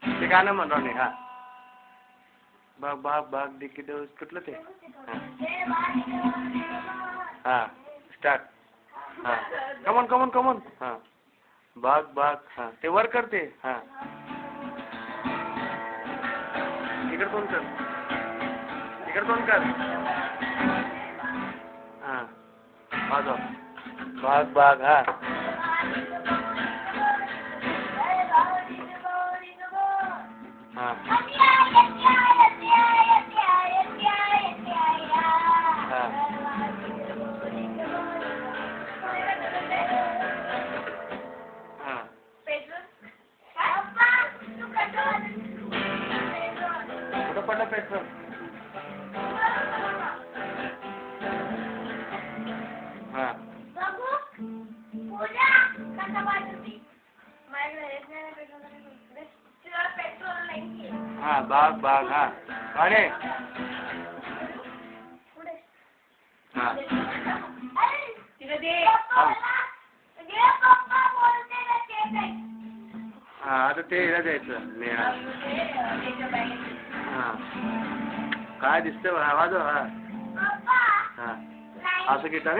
ते गाणं म्हणा नाही. हा बाग बाग बाग दिकी देऊ कुठलं ते. हा स्टार्ट. हा कमॉन कमॉन कमॉन. हा बाग बाग. हा ते वर करते. हा इकडे तोंड कर. इकडे तोंड कर. हा वाजव. बाग बाग. हा हा कुठं पडलं पेट्रोल. हा हा बाग बाग. हा गाणे. हा हा आता ते हिला द्यायचं. हा काय दिसतंय वाजव. हा हा असं गिटार.